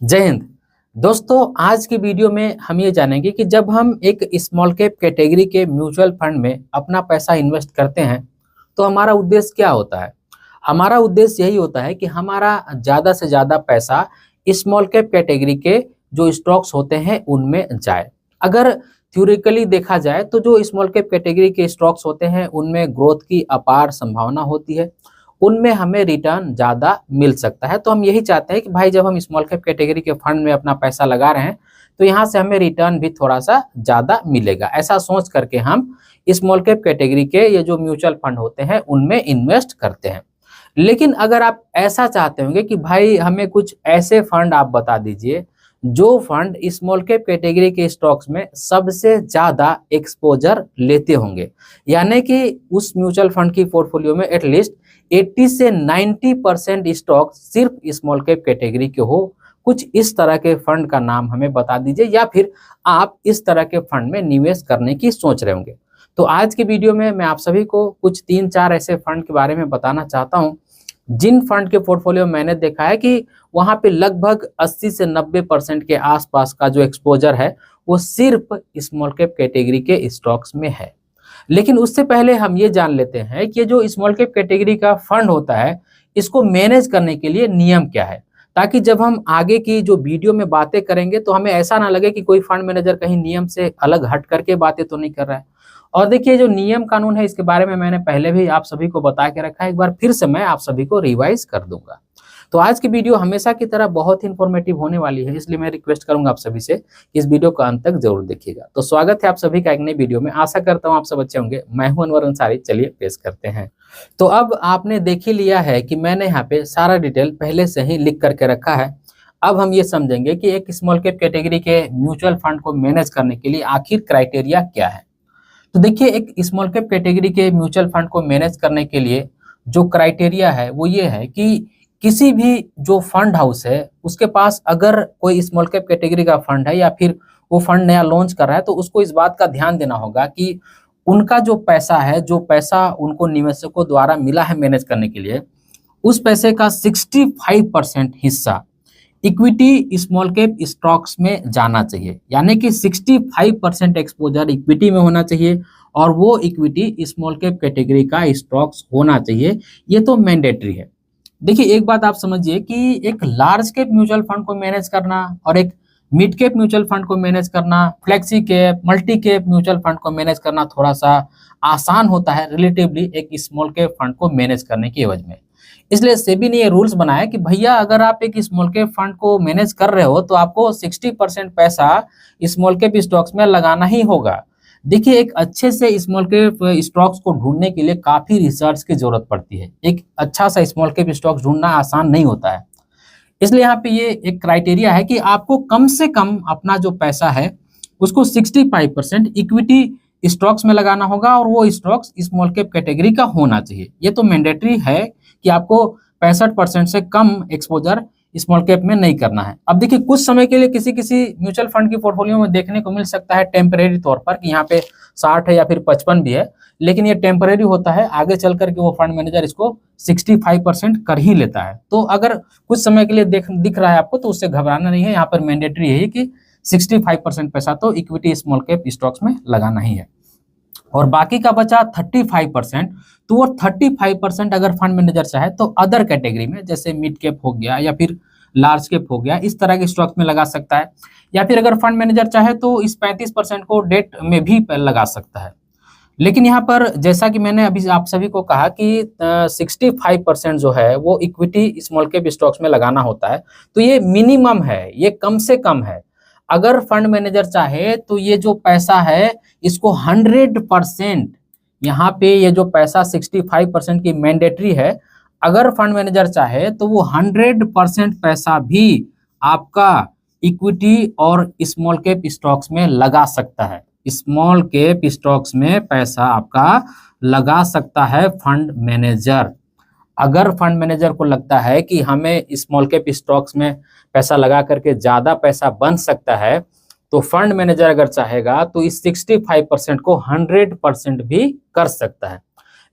जय हिंद। दोस्तों, आज की वीडियो में हम ये जानेंगे कि जब हम एक स्मॉल कैप कैटेगरी के म्यूचुअल फंड में अपना पैसा इन्वेस्ट करते हैं तो हमारा उद्देश्य क्या होता है। हमारा उद्देश्य यही होता है कि हमारा ज़्यादा से ज़्यादा पैसा स्मॉल कैप कैटेगरी के जो स्टॉक्स होते हैं उनमें जाए। अगर थ्योरेटिकली देखा जाए तो जो स्मॉल कैप कैटेगरी के स्टॉक्स होते हैं उनमें ग्रोथ की अपार संभावना होती है, उनमें हमें रिटर्न ज़्यादा मिल सकता है। तो हम यही चाहते हैं कि भाई जब हम स्मॉल कैप कैटेगरी के फंड में अपना पैसा लगा रहे हैं तो यहाँ से हमें रिटर्न भी थोड़ा सा ज़्यादा मिलेगा। ऐसा सोच करके हम स्मॉल कैप कैटेगरी के ये जो म्यूचुअल फंड होते हैं उनमें इन्वेस्ट करते हैं। लेकिन अगर आप ऐसा चाहते होंगे कि भाई हमें कुछ ऐसे फंड आप बता दीजिए जो फंड स्मॉल कैप कैटेगरी के स्टॉक्स में सबसे ज़्यादा एक्सपोजर लेते होंगे, यानी कि उस म्यूचुअल फंड की पोर्टफोलियो में एटलीस्ट 80 से 90% स्टॉक सिर्फ स्मॉल कैप कैटेगरी के हो। कुछ इस तरह के फंड का नाम हमें बता दीजिए, या फिर आप इस तरह के फंड में निवेश करने की सोच रहे होंगे। तो आज की वीडियो में मैं आप सभी को कुछ 3-4 ऐसे फंड के बारे में बताना चाहता हूं जिन फंड के पोर्टफोलियो मैंने देखा है कि वहां पे लगभग 80 से 90% के आसपास का जो एक्सपोजर है वो सिर्फ स्मॉल कैप कैटेगरी के स्टॉक्स में है। लेकिन उससे पहले हम ये जान लेते हैं कि ये जो स्मॉल कैप कैटेगरी का फंड होता है इसको मैनेज करने के लिए नियम क्या है, ताकि जब हम आगे की जो वीडियो में बातें करेंगे तो हमें ऐसा ना लगे कि कोई फंड मैनेजर कहीं नियम से अलग हट करके बातें तो नहीं कर रहा है। और देखिए, जो नियम कानून है इसके बारे में मैंने पहले भी आप सभी को बता के रखा है, एक बार फिर से मैं आप सभी को रिवाइज कर दूंगा। तो आज की वीडियो हमेशा की तरह बहुत ही इंफॉर्मेटिव होने वाली है, इसलिए मैं रिक्वेस्ट करूंगा आप सभी से कि इस वीडियो को अंत तक जरूर देखिएगा। तो स्वागत है आप सभी का एक नई वीडियो में। आशा करता हूं आप सब अच्छे होंगे। मैं हूं अनवर अंसारी। चलिए पेश करते हैं। तो अब आपने देख ही लिया है कि मैंने यहाँ पे सारा डिटेल पहले से ही लिख करके रखा है। अब हम ये समझेंगे कि एक स्मॉल कैप कैटेगरी के म्यूचुअल फंड को मैनेज करने के लिए आखिर क्राइटेरिया क्या है। तो देखिए, एक स्मॉल कैप कैटेगरी के म्यूचुअल फंड को मैनेज करने के लिए जो क्राइटेरिया है वो ये है कि किसी भी जो फंड हाउस है उसके पास अगर कोई स्मॉल कैप कैटेगरी का फंड है या फिर वो फंड नया लॉन्च कर रहा है तो उसको इस बात का ध्यान देना होगा कि उनका जो पैसा है, जो पैसा उनको निवेशकों द्वारा मिला है मैनेज करने के लिए, उस पैसे का 65% हिस्सा इक्विटी स्मॉल कैप स्टॉक्स में जाना चाहिए। यानी कि 65% एक्सपोजर इक्विटी में होना चाहिए और वो इक्विटी स्मॉल कैप कैटेगरी का स्टॉक्स होना चाहिए। ये तो मैंडेटरी है। देखिए, एक बात आप समझिए कि एक लार्ज कैप म्यूचुअल फंड को मैनेज करना और एक मिड कैप म्यूचुअल फंड को मैनेज करना, flexi cap, multi cap mutual fund को मैनेज करना थोड़ा सा आसान होता है रिलेटिवली एक स्मॉल कैप फंड को मैनेज करने की एवज में। इसलिए सेबी ने ये रूल्स बनाया कि भैया अगर आप एक स्मॉल कैप फंड को मैनेज कर रहे हो तो आपको 60% पैसा स्मॉल कैप स्टॉक्स में लगाना ही होगा। देखिए, एक अच्छे से स्मॉल कैप स्टॉक्स को ढूंढने के लिए काफी रिसर्च की जरूरत पड़ती है। एक अच्छा सा स्मॉल कैप स्टॉक्स ढूंढना आसान नहीं होता है। इसलिए यहाँ पे ये एक क्राइटेरिया है कि आपको कम से कम अपना जो पैसा है उसको 65% इक्विटी स्टॉक्स में लगाना होगा और वो स्टॉक्स स्मॉल कैप कैटेगरी का होना चाहिए। ये तो मैंडेटरी है कि आपको 65% से कम एक्सपोजर स्मॉल कैप में नहीं करना है। अब देखिए, कुछ समय के लिए किसी किसी म्यूचुअल फंड की पोर्टफोलियो में देखने को मिल सकता है टेम्परेरी तौर पर कि यहाँ पे 60 है या फिर 55 भी है, लेकिन ये टेम्परेरी होता है। आगे चल करके वो फंड मैनेजर इसको 65% कर ही लेता है। तो अगर कुछ समय के लिए दिख रहा है आपको तो उससे घबराना नहीं है। यहाँ पर मैंडेटरी है कि 65% पैसा तो इक्विटी स्मॉल कैप स्टॉक्स में लगाना ही है और बाकी का बचा 35%। तो वो 35% अगर फंड मैनेजर चाहे तो अदर कैटेगरी में, जैसे मिड कैप हो गया या फिर लार्ज कैप हो गया, इस तरह के स्टॉक्स में लगा सकता है। या फिर अगर फंड मैनेजर चाहे तो इस 35% को डेट में भी लगा सकता है। लेकिन यहाँ पर जैसा कि मैंने अभी आप सभी को कहा कि 65% जो है वो इक्विटी स्मॉल कैप स्टॉक्स में लगाना होता है। तो ये मिनिमम है, ये कम से कम है। अगर फंड मैनेजर चाहे तो ये जो पैसा है इसको 100%, यहाँ पे ये जो पैसा 65% की मैंडेटरी है, अगर फंड मैनेजर चाहे तो वो 100% पैसा भी आपका इक्विटी और स्मॉल कैप स्टॉक्स में लगा सकता है। स्मॉल कैप स्टॉक्स में पैसा आपका लगा सकता है फंड मैनेजर। अगर फंड मैनेजर को लगता है कि हमें स्मॉल कैप स्टॉक्स में पैसा लगा करके ज्यादा पैसा बन सकता है तो फंड मैनेजर अगर चाहेगा तो इस 65% को 100% भी कर सकता है।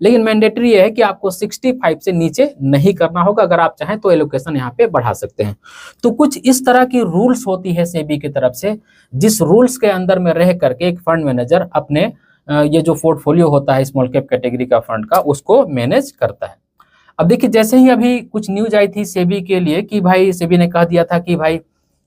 लेकिन मैंडेटरी ये है कि आपको 65 से नीचे नहीं करना होगा। अगर आप चाहें तो एलोकेशन यहाँ पे बढ़ा सकते हैं। तो कुछ इस तरह की रूल्स होती है सेबी की तरफ से, जिस रूल्स के अंदर में रह करके एक फंड मैनेजर अपने ये जो पोर्टफोलियो होता है स्मॉल कैप कैटेगरी का फंड का, उसको मैनेज करता है। अब देखिए, जैसे ही अभी कुछ न्यूज आई थी सेबी के लिए कि भाई सेबी ने कह दिया था कि भाई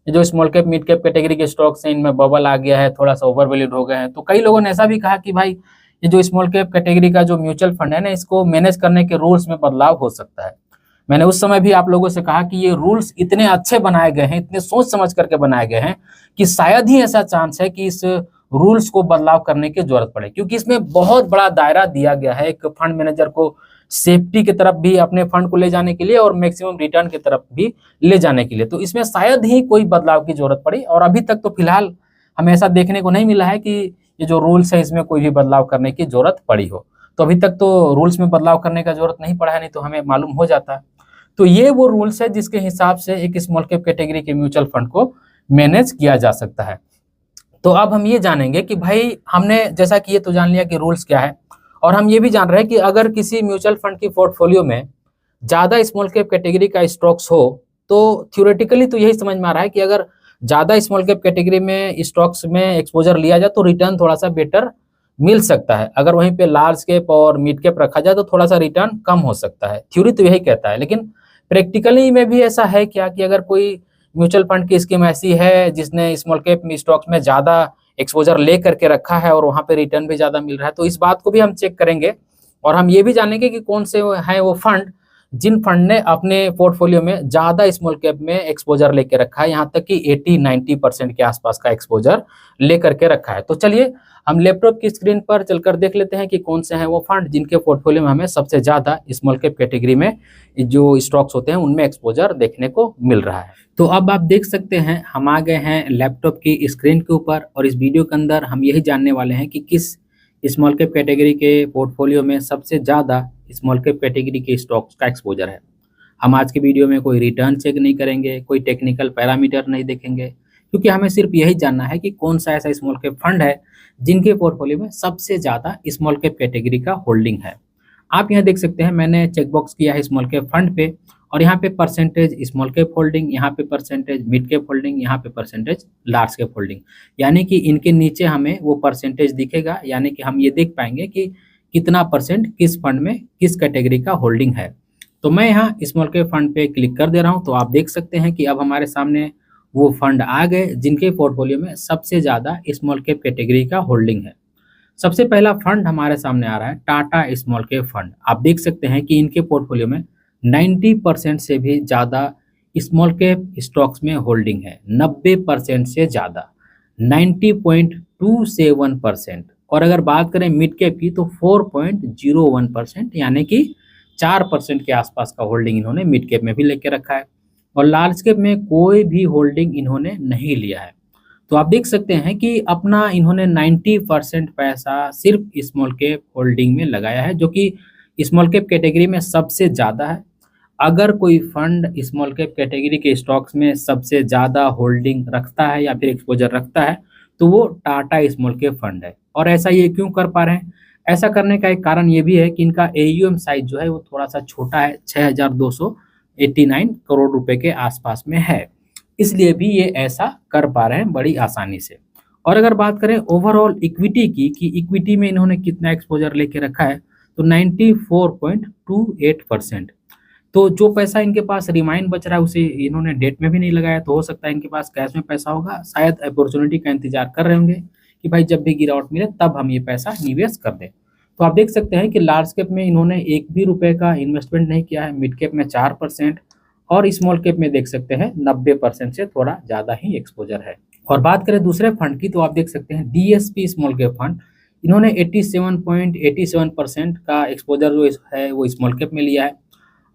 जो small cap mid cap category के स्टॉक्स हैं इनमें बबल आ गया है, थोड़ा सा ओवर वैल्यूड हो गए हैं। तो कई लोगों ने ऐसा भी कहा कि भाई ये जो स्मॉल कैप कैटेगरी का जो म्यूचुअल फंड है ना, इसको मैनेज करने के रूल्स में बदलाव हो सकता है। मैंने उस समय भी आप लोगों से कहा कि ये रूल्स इतने अच्छे बनाए गए हैं, इतने सोच समझ करके बनाए गए हैं कि शायद ही ऐसा चांस है कि इस रूल्स को बदलाव करने की जरूरत पड़े, क्योंकि इसमें बहुत बड़ा दायरा दिया गया है एक फंड मैनेजर को सेफ्टी की तरफ भी अपने फंड को ले जाने के लिए और मैक्सिमम रिटर्न की तरफ भी ले जाने के लिए। तो इसमें शायद ही कोई बदलाव की जरूरत पड़ी, और अभी तक तो फिलहाल हमें ऐसा देखने को नहीं मिला है कि ये जो रूल्स है इसमें कोई भी बदलाव करने की जरूरत पड़ी हो। तो अभी तक तो रूल्स में बदलाव करने का जरूरत नहीं पड़ा है, नहीं तो हमें मालूम हो जाता है। तो ये वो रूल्स है जिसके हिसाब से एक स्मॉल कैप कैटेगरी के म्यूचुअल फंड को मैनेज किया जा सकता है। तो अब हम ये जानेंगे कि भाई हमने जैसा कि ये तो जान लिया कि रूल्स क्या है, और हम ये भी जान रहे हैं कि अगर किसी म्यूचुअल फंड की पोर्टफोलियो में ज्यादा स्मॉल कैप कैटेगरी का स्टॉक्स हो तो थ्योरेटिकली तो यही समझ में आ रहा है कि अगर ज्यादा स्मॉल कैप कैटेगरी में स्टॉक्स में एक्सपोजर लिया जाए तो रिटर्न थोड़ा सा बेटर मिल सकता है। अगर वहीं पे लार्ज कैप और मिड कैप रखा जाए तो थोड़ा सा रिटर्न कम हो सकता है। थ्योरी तो यही कहता है, लेकिन प्रैक्टिकली में भी ऐसा है क्या कि अगर कोई म्यूचुअल फंड की स्कीम ऐसी है जिसने स्मॉल कैप स्टॉक्स में ज्यादा एक्सपोजर ले करके रखा है और वहां पे रिटर्न भी ज्यादा मिल रहा है, तो इस बात को भी हम चेक करेंगे। और हम ये भी जानेंगे कि कौन से हैं वो फंड जिन फंड ने अपने पोर्टफोलियो में ज्यादा स्मॉल कैप में एक्सपोजर लेके रखा है, यहाँ तक कि 80-90% के आसपास का एक्सपोजर लेकर के रखा है। तो चलिए हम लैपटॉप की स्क्रीन पर चलकर देख लेते हैं कि कौन से हैं वो फंड जिनके पोर्टफोलियो में हमें सबसे ज्यादा स्मॉल कैप कैटेगरी में जो स्टॉक्स होते हैं उनमें एक्सपोजर देखने को मिल रहा है। तो अब आप देख सकते हैं हम आ गए हैं लैपटॉप की स्क्रीन के ऊपर, और इस वीडियो के अंदर हम यही जानने वाले हैं कि किस स्मॉल कैप कैटेगरी के पोर्टफोलियो में सबसे ज़्यादा स्मॉल कैप कैटेगरी के स्टॉक्स का एक्सपोजर है। हम आज के वीडियो में कोई रिटर्न चेक नहीं करेंगे, कोई टेक्निकल पैरामीटर नहीं देखेंगे, क्योंकि हमें सिर्फ यही जानना है कि कौन सा ऐसा स्मॉल कैप फंड है जिनके पोर्टफोलियो में सबसे ज़्यादा स्मॉल कैप कैटेगरी का होल्डिंग है। आप यहाँ देख सकते हैं मैंने चेकबॉक्स किया है स्मॉल कैप फंड पे, और यहाँ पे परसेंटेज स्मॉल कैप होल्डिंग, यहाँ पे परसेंटेज मिड कैप होल्डिंग, यहाँ पे परसेंटेज लार्ज कैप होल्डिंग, यानी कि इनके नीचे हमें वो परसेंटेज दिखेगा, यानी कि हम ये देख पाएंगे कि कितना परसेंट किस फंड में किस कैटेगरी का होल्डिंग है। तो मैं यहाँ स्मॉल कैप फंड पे क्लिक कर दे रहा हूँ, तो आप देख सकते हैं कि अब हमारे सामने वो फंड आ गए जिनके पोर्टफोलियो में सबसे ज़्यादा स्मॉल कैप कैटेगरी का होल्डिंग है। सबसे पहला फंड हमारे सामने आ रहा है टाटा स्मॉल कैप फंड। आप देख सकते हैं कि इनके पोर्टफोलियो में 90% से भी ज़्यादा स्मॉल कैप स्टॉक्स में होल्डिंग है, 90% से ज़्यादा, 90.27%। और अगर बात करें मिड कैप की तो 4.01%, यानी कि 4% के आसपास का होल्डिंग इन्होंने मिड कैप में भी लेके रखा है, और लार्ज कैप में कोई भी होल्डिंग इन्होंने नहीं लिया है। तो आप देख सकते हैं कि अपना इन्होंने 90% पैसा सिर्फ स्मॉल कैप होल्डिंग में लगाया है, जो कि स्मॉल कैप कैटेगरी में सबसे ज़्यादा है। अगर कोई फंड स्मॉल कैप कैटेगरी के स्टॉक्स में सबसे ज़्यादा होल्डिंग रखता है या फिर एक्सपोजर रखता है तो वो टाटा स्मॉल कैप फंड है। और ऐसा ये क्यों कर पा रहे हैं? ऐसा करने का एक कारण ये भी है कि इनका AUM साइज जो है वो थोड़ा सा छोटा है, 6,289 करोड़ रुपए के आसपास में है, इसलिए भी ये ऐसा कर पा रहे हैं बड़ी आसानी से। और अगर बात करें ओवरऑल इक्विटी की कि इक्विटी में इन्होंने कितना एक्सपोजर लेके रखा है, तो 94.28%। तो जो पैसा इनके पास रिमाइंड बच रहा है उसे इन्होंने डेट में भी नहीं लगाया, तो हो सकता है इनके पास कैश में पैसा होगा, शायद अपॉर्चुनिटी का इंतजार कर रहे होंगे कि भाई जब भी गिरावट मिले तब हम ये पैसा निवेश कर दें। तो आप देख सकते हैं कि लार्ज कैप में इन्होंने एक भी रुपए का इन्वेस्टमेंट नहीं किया है, मिड कैप में 4% और स्मॉल कैप में देख सकते हैं 90% से थोड़ा ज़्यादा ही एक्सपोजर है। और बात करें दूसरे फंड की तो आप देख सकते हैं DSP स्मॉल कैप फंड, इन्होंने 87.87% का एक्सपोजर जो है वो स्मॉल कैप में लिया है,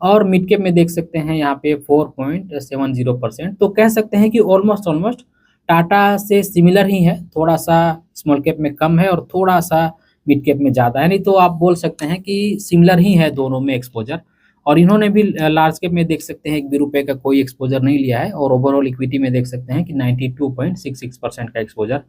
और मिड कैप में देख सकते हैं यहाँ पे 4.70%। तो कह सकते हैं कि ऑलमोस्ट टाटा से सिमिलर ही है, थोड़ा सा स्मॉल कैप में कम है और थोड़ा सा मिड कैप में ज़्यादा है, नहीं तो आप बोल सकते हैं कि सिमिलर ही है दोनों में एक्सपोजर। और इन्होंने भी लार्ज कैप में देख सकते हैं एक भी रुपए का कोई एक्सपोजर नहीं लिया है, और ओवरऑल इक्विटी में देख सकते हैं कि 92.66% का एक्सपोजर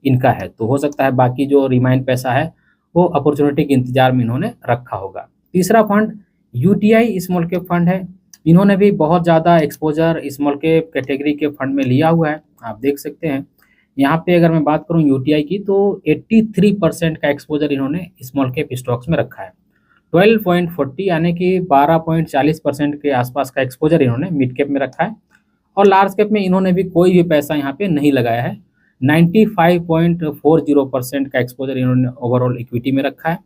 इनका है। तो हो सकता है बाकी जो रिमाइंड पैसा है वो अपॉर्चुनिटी के इंतजार में इन्होंने रखा होगा। तीसरा fund UTI small cap fund है। इन्होंने भी बहुत ज़्यादा एक्सपोजर स्मॉल कैप कैटेगरी के फंड में लिया हुआ है। आप देख सकते हैं यहाँ पे अगर मैं बात करूँ यूटीआई की तो 83% का एक्सपोजर इन्होंने स्मॉल कैप स्टॉक्स में रखा है। 12.40 यानी कि 12.40% के आसपास का एक्सपोजर इन्होंने मिड कैप में रखा है और लार्ज कैप में इन्होंने भी कोई भी पैसा यहाँ पे नहीं लगाया है। 95.40% का एक्सपोजर इन्होंने ओवरऑल इक्विटी में रखा है।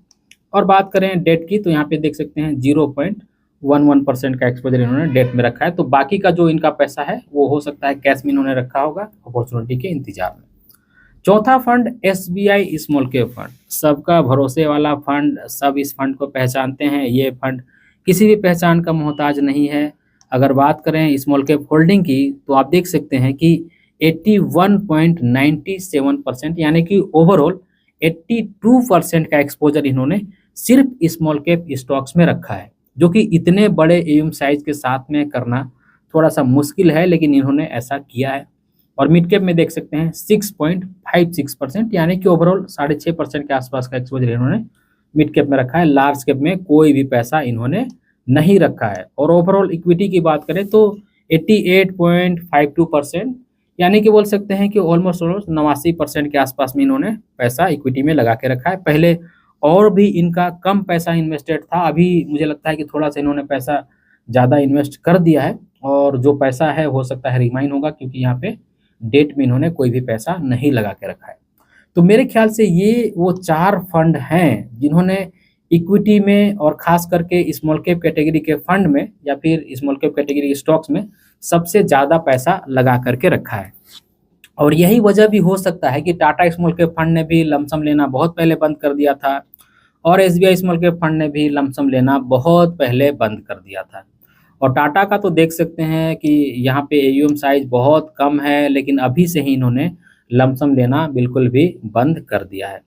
और बात करें डेट की तो यहाँ पे देख सकते हैं 0.11% का एक्सपोजर इन्होंने डेट में रखा है। तो बाकी का जो इनका पैसा है वो हो सकता है कैश में इन्होंने रखा होगा अपॉर्चुनिटी के इंतजार में। चौथा fund SBI small cap fund, सबका भरोसे वाला फंड, सब इस फंड को पहचानते हैं। ये फंड किसी भी पहचान का मोहताज नहीं है। अगर बात करें स्मॉल कैप होल्डिंग की तो आप देख सकते हैं कि 81.97% यानी कि ओवरऑल 82% का एक्सपोजर इन्होंने सिर्फ स्मॉल कैप स्टॉक्स में रखा है, जो कि इतने बड़े एम साइज के साथ में करना थोड़ा सा मुश्किल है, लेकिन इन्होंने ऐसा किया है। और मिड कैप में देख सकते हैं 6.56% यानी कि ओवरऑल 6.5% के आसपास का एक्सपोजर इन्होंने मिड कैप में रखा है। लार्ज कैप में कोई भी पैसा इन्होंने नहीं रखा है। और ओवरऑल इक्विटी की बात करें तो 88.52% यानी कि बोल सकते हैं कि ऑलमोस्ट 89% के आसपास में इन्होंने पैसा इक्विटी में लगा के रखा है। पहले और भी इनका कम पैसा इन्वेस्टेड था, अभी मुझे लगता है कि थोड़ा सा इन्होंने पैसा ज़्यादा इन्वेस्ट कर दिया है और जो पैसा है हो सकता है रिमाइन होगा, क्योंकि यहाँ पे डेट में इन्होंने कोई भी पैसा नहीं लगा के रखा है। तो मेरे ख्याल से ये वो 4 फंड हैं जिन्होंने इक्विटी में और खास करके स्मॉल कैप कैटेगरी के फंड में या फिर स्मॉल कैप कैटेगरी के स्टॉक्स में सबसे ज़्यादा पैसा लगा करके रखा है। और यही वजह भी हो सकता है कि टाटा स्मॉल कैप फंड ने भी लमसम लेना बहुत पहले बंद कर दिया था और एसबीआई स्मॉल कैप फंड ने भी लमसम लेना बहुत पहले बंद कर दिया था। और टाटा का तो देख सकते हैं कि यहाँ पे एयूएम साइज बहुत कम है, लेकिन अभी से ही इन्होंने लमसम लेना बिल्कुल भी बंद कर दिया है।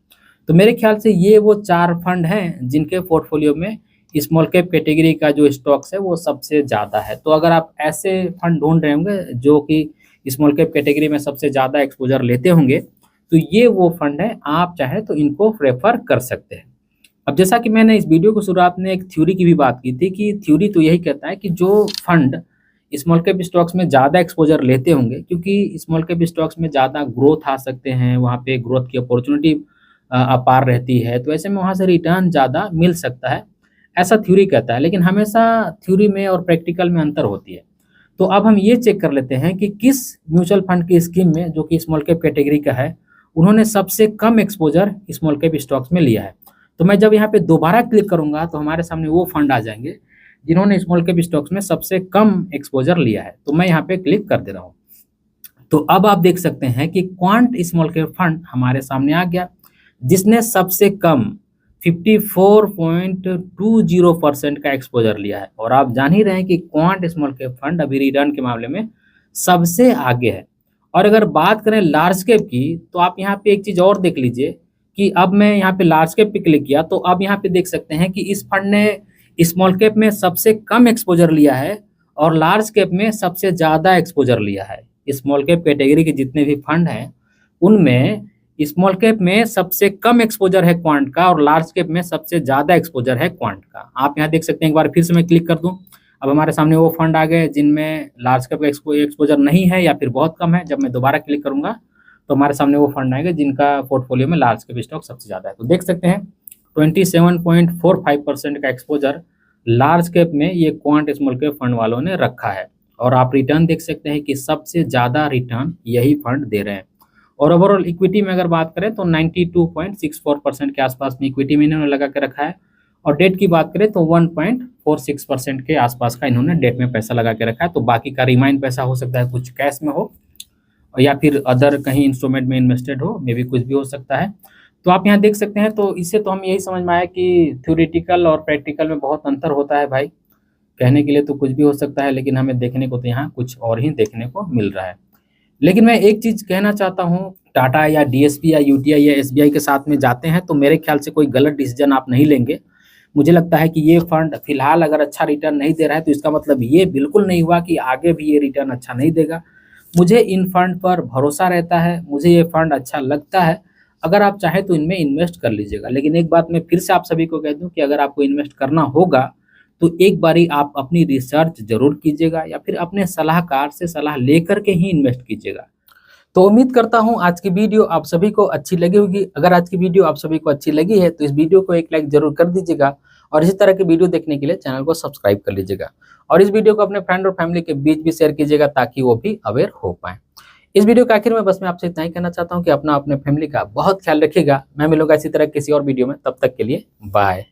तो मेरे ख्याल से ये वो 4 फंड हैं जिनके पोर्टफोलियो में स्मॉल कैप कैटेगरी का जो स्टॉक्स है वो सबसे ज़्यादा है। तो अगर आप ऐसे फंड ढूंढ रहे होंगे जो कि स्मॉल कैप कैटेगरी में सबसे ज़्यादा एक्सपोजर लेते होंगे, तो ये वो फंड है, आप चाहे तो इनको प्रेफर कर सकते हैं। अब जैसा कि मैंने इस वीडियो को शुरुआत में एक थ्योरी की भी बात की थी कि थ्योरी तो यही कहता है कि जो फंड स्मॉल कैप स्टॉक्स में ज़्यादा एक्सपोजर लेते होंगे, क्योंकि स्मॉल कैप स्टॉक्स में ज़्यादा ग्रोथ आ सकते हैं, वहाँ पे ग्रोथ की अपॉर्चुनिटी अपार रहती है, तो ऐसे में वहाँ से रिटर्न ज़्यादा मिल सकता है, ऐसा थ्योरी कहता है। लेकिन हमेशा थ्योरी में और प्रैक्टिकल में अंतर होती है। तो अब हम ये चेक कर लेते हैं कि किस म्यूचुअल फंड की स्कीम में जो कि स्मॉल कैप कैटेगरी का है उन्होंने सबसे कम एक्सपोजर स्मॉल कैप स्टॉक्स में लिया है। तो मैं जब यहाँ पे दोबारा क्लिक करूंगा तो हमारे सामने वो फंड आ जाएंगे जिन्होंने स्मॉल कैप स्टॉक्स में सबसे कम एक्सपोजर लिया है। तो मैं यहाँ पे क्लिक कर दे रहा हूँ। तो अब आप देख सकते हैं कि क्वांट स्मॉल कैप फंड हमारे सामने आ गया, जिसने सबसे कम 54.20% का एक्सपोजर लिया है। और आप जान ही रहे हैं कि क्वांट स्मॉल कैप फंड अभी रिटर्न के मामले में सबसे आगे है। और अगर बात करें लार्ज कैप की तो आप यहाँ पे एक चीज़ और देख लीजिए कि अब मैं यहाँ पे लार्ज कैप पे क्लिक किया तो अब यहाँ पे देख सकते हैं कि इस फंड ने स्मॉल कैप में सबसे कम एक्सपोजर लिया है और लार्ज कैप में सबसे ज़्यादा एक्सपोजर लिया है। स्मॉल कैप कैटेगरी के जितने भी फंड हैं उनमें स्मॉल कैप में सबसे कम एक्सपोजर है क्वांट का और लार्ज कैप में सबसे ज़्यादा एक्सपोजर है क्वांट का। आप यहाँ देख सकते हैं, एक बार फिर से मैं क्लिक कर दूँ, अब हमारे सामने वो फंड आ गए जिनमें लार्ज कैप का एक्सपोजर नहीं है या फिर बहुत कम है। जब मैं दोबारा क्लिक करूँगा तो हमारे सामने वो फंड आएगा जिनका पोर्टफोलियो में लार्ज कैप स्टॉक सबसे ज़्यादा है। तो देख सकते हैं 27.45% का एक्सपोजर लार्ज कैप में ये क्वांट स्मॉल कैप फंड वालों ने रखा है। और आप रिटर्न देख सकते हैं कि सबसे ज़्यादा रिटर्न यही फंड दे रहे हैं। और ओवरऑल इक्विटी में अगर बात करें तो 92.64% के आसपास में इक्विटी में इन्होंने लगा के रखा है। और डेट की बात करें तो 1.46% के आसपास का इन्होंने डेट में पैसा लगा के रखा है। तो बाकी का रिमाइंड पैसा हो सकता है कुछ कैश में हो या फिर अदर कहीं इंस्ट्रूमेंट में इन्वेस्टेड हो, मे भी कुछ भी हो सकता है। तो आप यहाँ देख सकते हैं। तो इससे तो हम यही समझ में आया कि थ्योरेटिकल और प्रैक्टिकल में बहुत अंतर होता है भाई। कहने के लिए तो कुछ भी हो सकता है, लेकिन हमें देखने को तो यहाँ कुछ और ही देखने को मिल रहा है। लेकिन मैं एक चीज़ कहना चाहता हूँ, टाटा या डीएसपी या यूटीआई या एसबीआई के साथ में जाते हैं तो मेरे ख्याल से कोई गलत डिसीजन आप नहीं लेंगे। मुझे लगता है कि ये फंड फिलहाल अगर अच्छा रिटर्न नहीं दे रहा है तो इसका मतलब ये बिल्कुल नहीं हुआ कि आगे भी ये रिटर्न अच्छा नहीं देगा। मुझे इन फंड पर भरोसा रहता है, मुझे ये फंड अच्छा लगता है। अगर आप चाहें तो इनमें इन्वेस्ट कर लीजिएगा। लेकिन एक बात मैं फिर से आप सभी को कह दूं कि अगर आपको इन्वेस्ट करना होगा तो एक बारी आप अपनी रिसर्च जरूर कीजिएगा या फिर अपने सलाहकार से सलाह लेकर के ही इन्वेस्ट कीजिएगा। तो उम्मीद करता हूं आज की वीडियो आप सभी को अच्छी लगी होगी। अगर आज की वीडियो आप सभी को अच्छी लगी है तो इस वीडियो को एक लाइक जरूर कर दीजिएगा और इसी तरह की वीडियो देखने के लिए चैनल को सब्सक्राइब कर लीजिएगा और इस वीडियो को अपने फ्रेंड और फैमिली के बीच भी शेयर कीजिएगा ताकि वो भी अवेयर हो पाए। इस वीडियो के आखिर में बस मैं आपसे इतना ही कहना चाहता हूं कि अपना अपने फैमिली का बहुत ख्याल रखिएगा। मैं मिलूंगा इसी तरह किसी और वीडियो में, तब तक के लिए बाय।